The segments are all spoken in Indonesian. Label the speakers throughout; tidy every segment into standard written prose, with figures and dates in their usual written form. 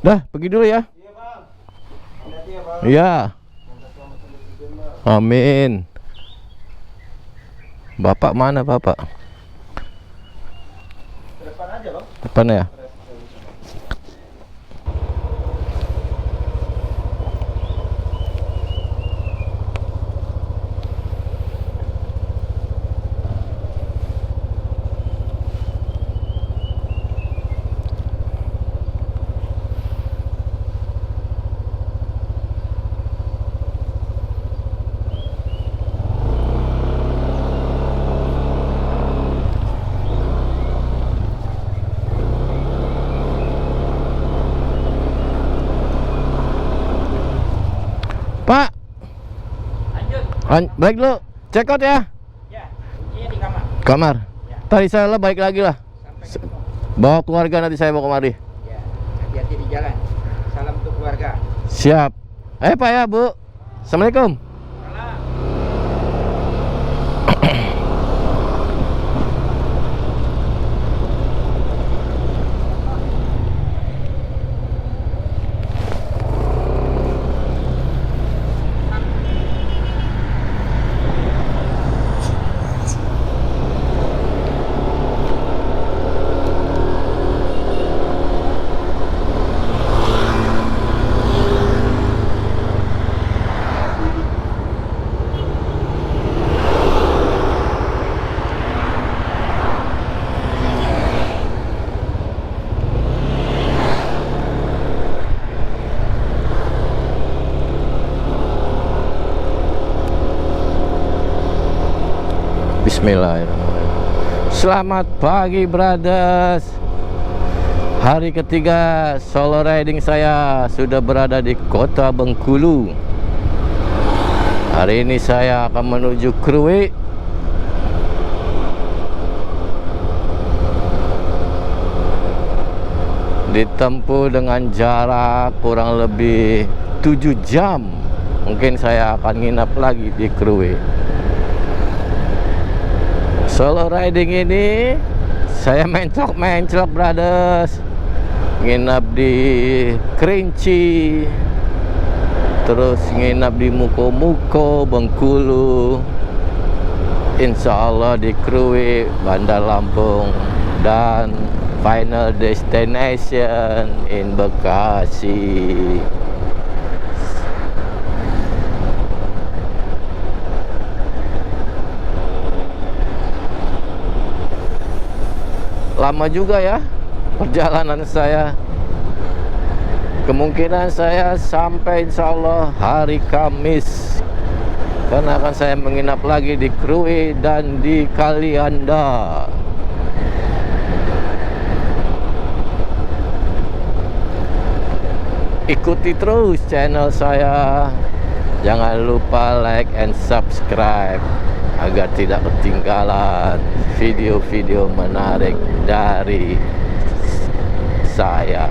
Speaker 1: Dah, pergi dulu ya.
Speaker 2: Iya bang. Hati-hati ya bang.
Speaker 1: Iya.
Speaker 2: Selamat sampai tujuan bang.
Speaker 1: Amin. Bapak mana bapak?
Speaker 2: Ke depan aja bang.
Speaker 1: Depan ya? Pak,
Speaker 2: Lanjut.
Speaker 1: balik dulu. Check out ya.
Speaker 2: Ya, kuncinya di kamar.
Speaker 1: Kamar.
Speaker 2: Ya.
Speaker 1: Tadi saya balik lagi lah.
Speaker 2: Sampai ketemu.
Speaker 1: Bawa keluarga nanti saya bawa kemari.
Speaker 2: Ya, hati-hati di jalan. Salam untuk keluarga.
Speaker 1: Siap. Pak ya Bu. Assalamualaikum.
Speaker 2: Salam.
Speaker 1: Bismillahirrahmanirrahim. Selamat pagi brothers. Hari ketiga solo riding saya sudah berada di kota Bengkulu. Hari ini saya akan menuju Krui. Ditempuh dengan jarak kurang lebih 7 jam. Mungkin saya akan nginap lagi di Krui. Solo riding ini saya menclok brothers. Nginap di Kerinci, terus nginap di Muko-Muko, Bengkulu, insya Allah di Krui, Bandar Lampung, dan final destination in Bekasi. Lama juga ya perjalanan saya. Kemungkinan saya sampai insya Allah hari Kamis, karena akan saya menginap lagi di Krui dan di Kalianda. Ikuti terus channel saya. Jangan lupa like and subscribe agar tidak ketinggalan video-video menarik dari saya.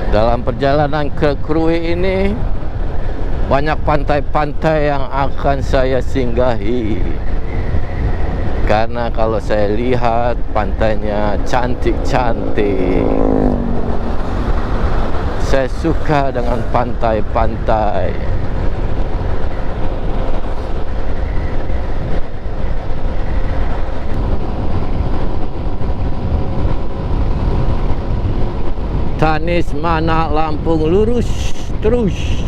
Speaker 1: Dalam perjalanan ke Krui ini banyak pantai-pantai yang akan saya singgahi. Karena kalau saya lihat pantainya cantik-cantik. Saya suka dengan pantai-pantai. Tanis Mana Lampung lurus terus.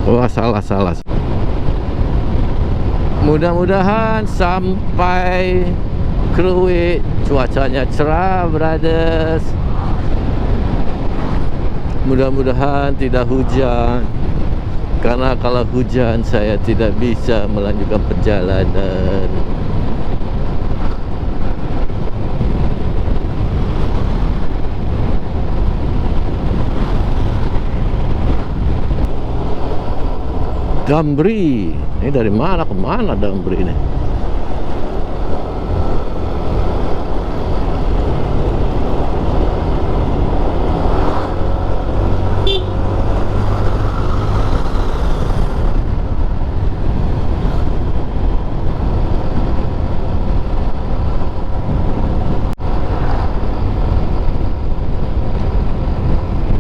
Speaker 1: Wah, salah. Mudah-mudahan sampai Krui cuacanya cerah, brothers. Mudah-mudahan tidak hujan, karena kalau hujan saya tidak bisa melanjutkan perjalanan. Damri. Ini dari mana ke mana Damri ini?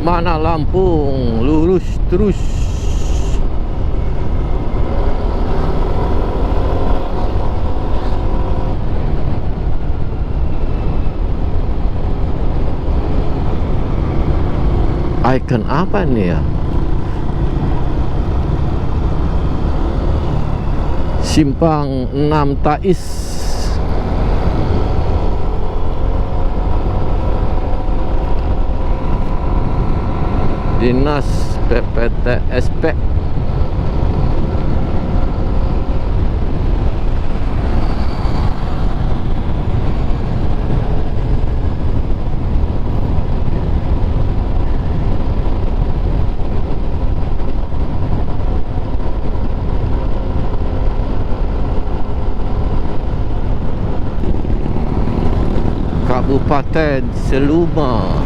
Speaker 1: Mana Lampung, lurus terus. Icon apa nih ya? Simpang 6 Tais. Dinas PPTSP. Kabupaten Seluma.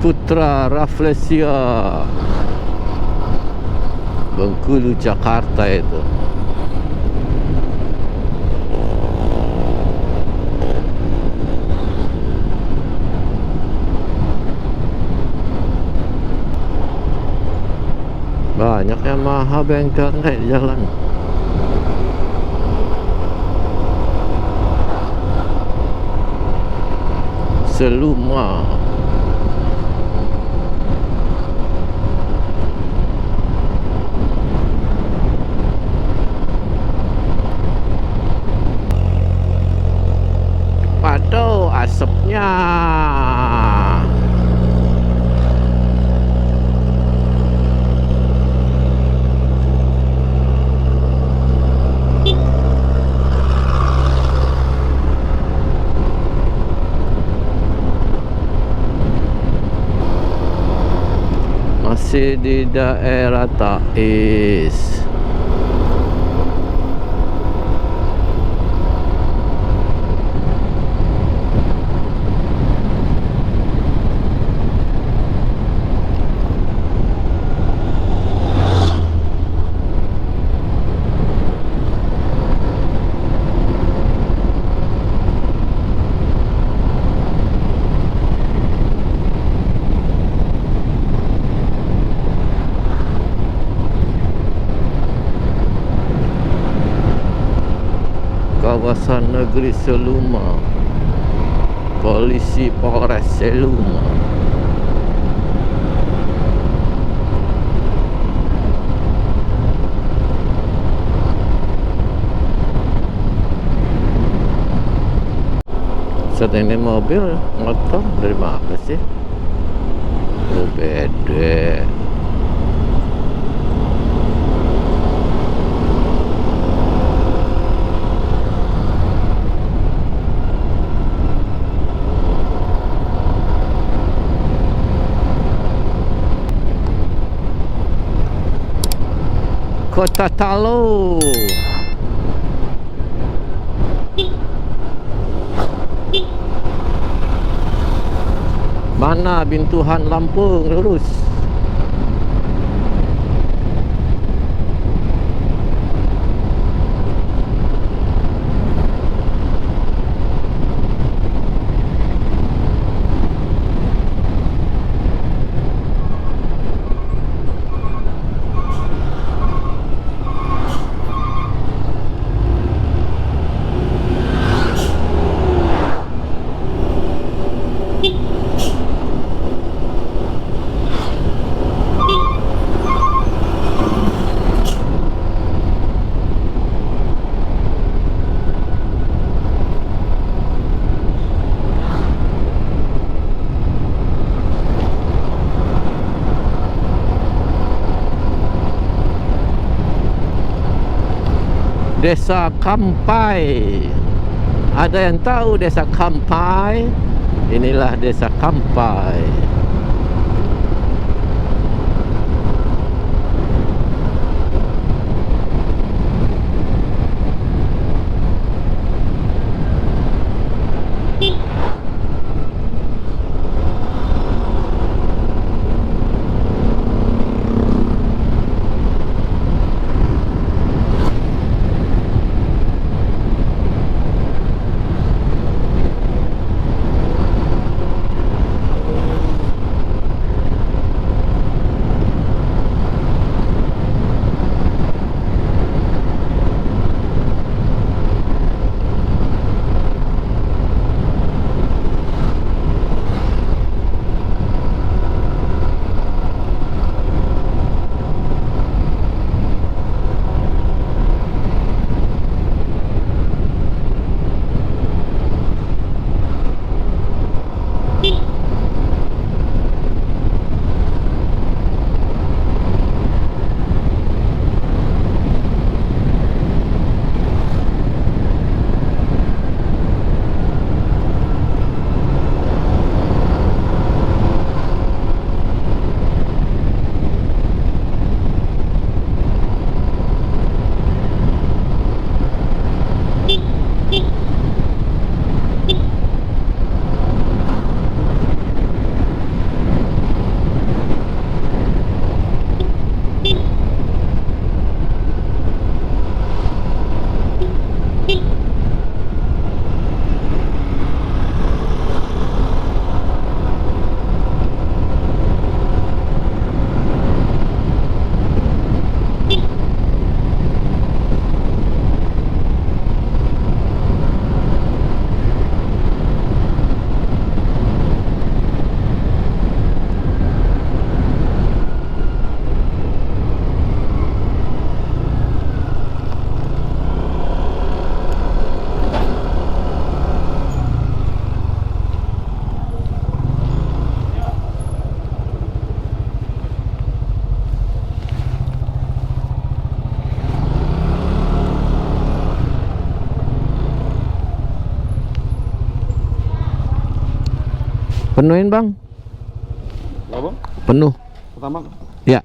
Speaker 1: Putra Rafflesia, Bengkulu, Jakarta itu. Banyak Yamaha bengkelnya di jalan. Seluma. Waduh, asapnya. Masih di daerah Tais. Kawasan Negeri Seluma, Polisi Polres Seluma. Saat ini mobil motor dari mana sih? Oh, beda. Kota Talo. Mana Bintuhan Lampung, lurus. Desa Kampai. Ada yang tahu Desa Kampai? Inilah Desa Kampai. Penuhin bang.
Speaker 3: Apa?
Speaker 1: Penuh.
Speaker 3: Pertama.
Speaker 1: Ya.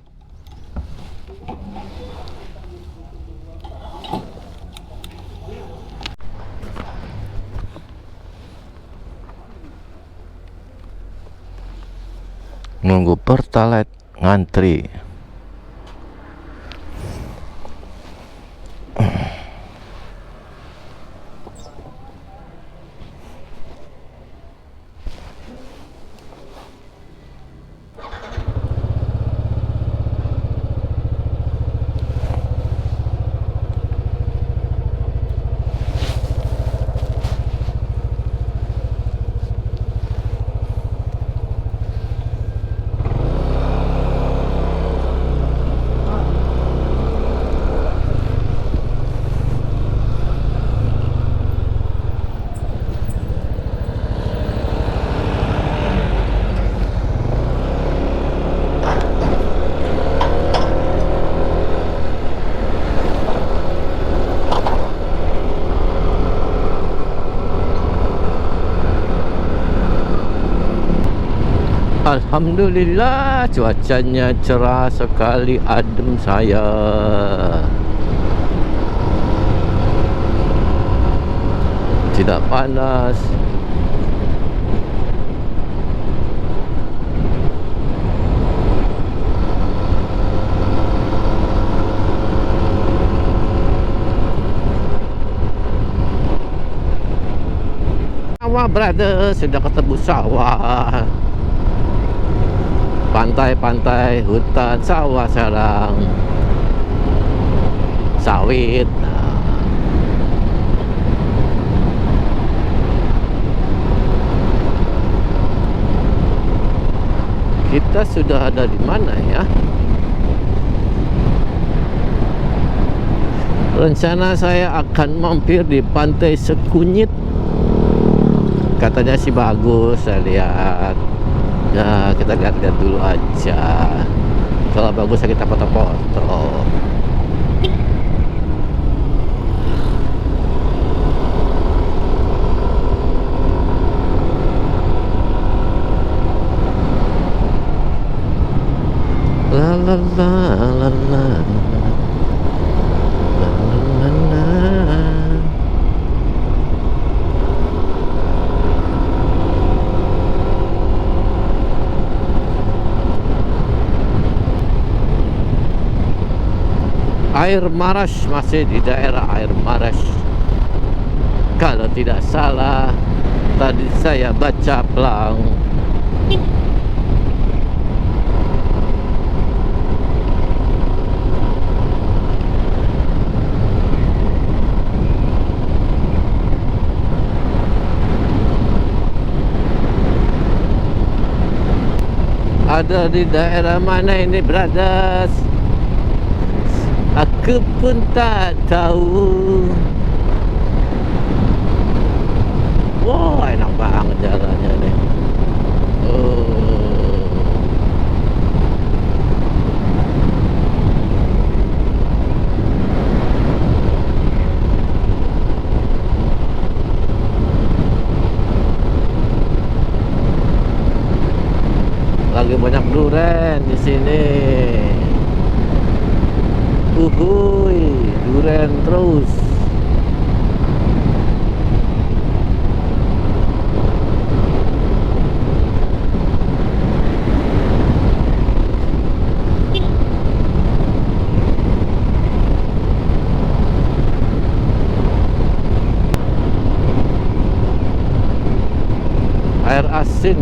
Speaker 1: Nunggu pertalite ngantri. Alhamdulillah cuacanya cerah sekali, adem saya. Tidak panas. Sawah brother, sudah ketemu sawah. Pantai-pantai, hutan, sawah sekarang. Sawit. Kita sudah ada di mana ya? Rencana saya akan mampir di Pantai Sekunyit. Katanya sih bagus, saya lihat. Ya, kita lihat-lihat dulu aja. Kalau bagus ya kita foto-foto. la la la la. La la la la. Air Marash, masih di daerah Air Marash. Kalau tidak salah, tadi saya baca pelang. Ada di daerah mana ini, brothers? Aku pun tak tahu. Wah, enak banget jalannya nih. Oh. Lagi banyak duren di sini. Uhuy, duren terus. Air asin.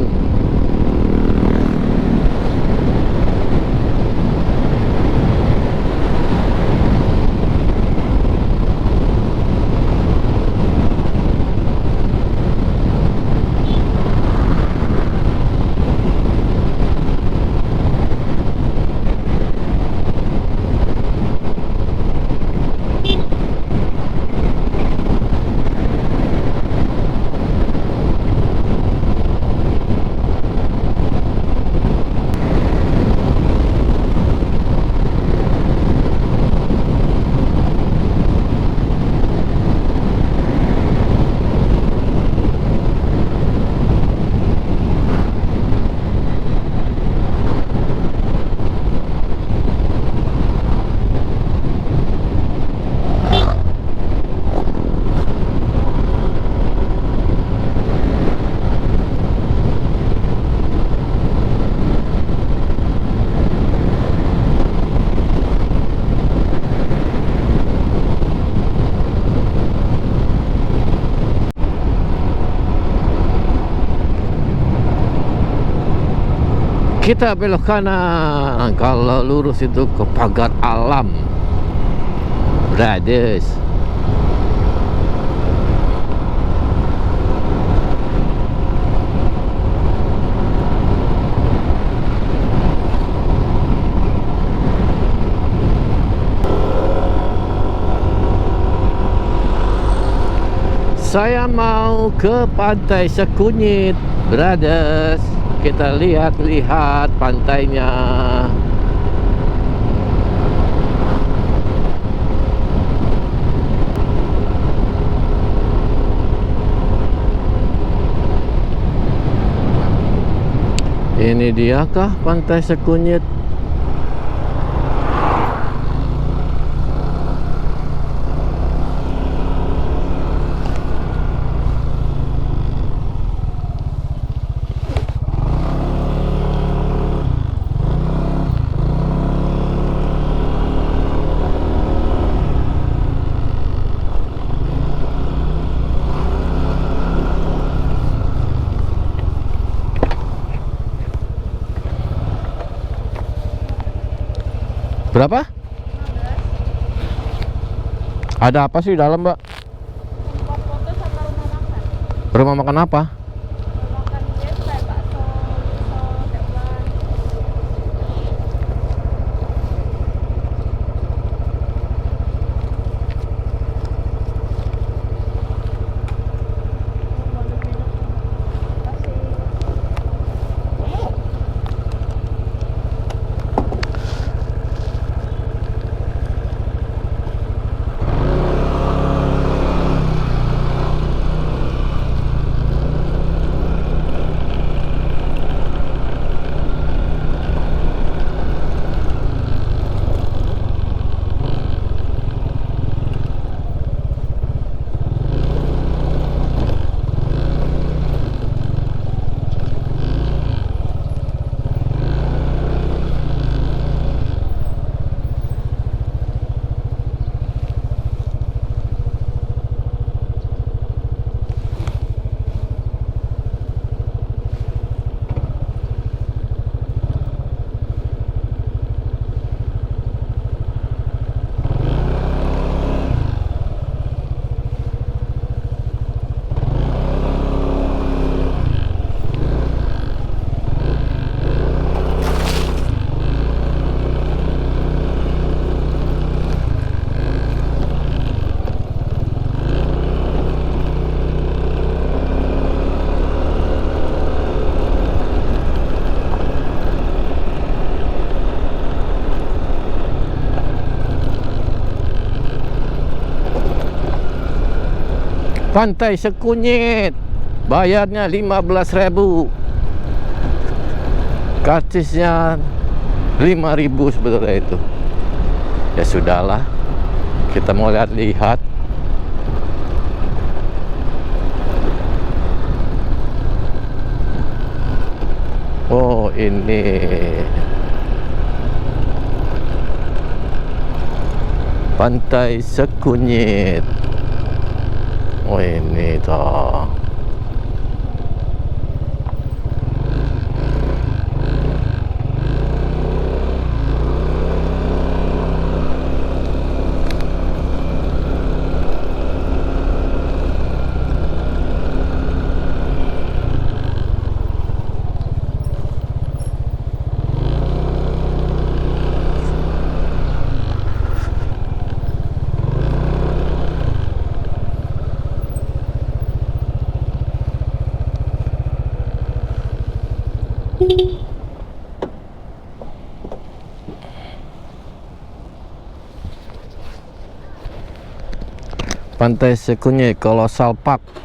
Speaker 1: Kita belok kanan. Kalau lurus itu ke Pagar Alam, brothers. Saya mau ke Pantai Sekunyit, brothers. Kita lihat-lihat pantainya. Ini diakah Pantai Sekunyit? Berapa? 15. Ada apa sih di dalam, Mbak?
Speaker 4: Tempat foto sama rumah makan.
Speaker 1: Rumah makan apa?
Speaker 4: Rumah makan biasa kayak bakso, bakwan.
Speaker 1: Pantai Sekunyit. Bayarnya 15.000. Karcisnya 5.000 sebetulnya itu. Ya sudahlah. Kita mau lihat-lihat. Oh, ini Pantai Sekunyit. Oh, ini toh. Pantai Sekunyit Kolosal Park.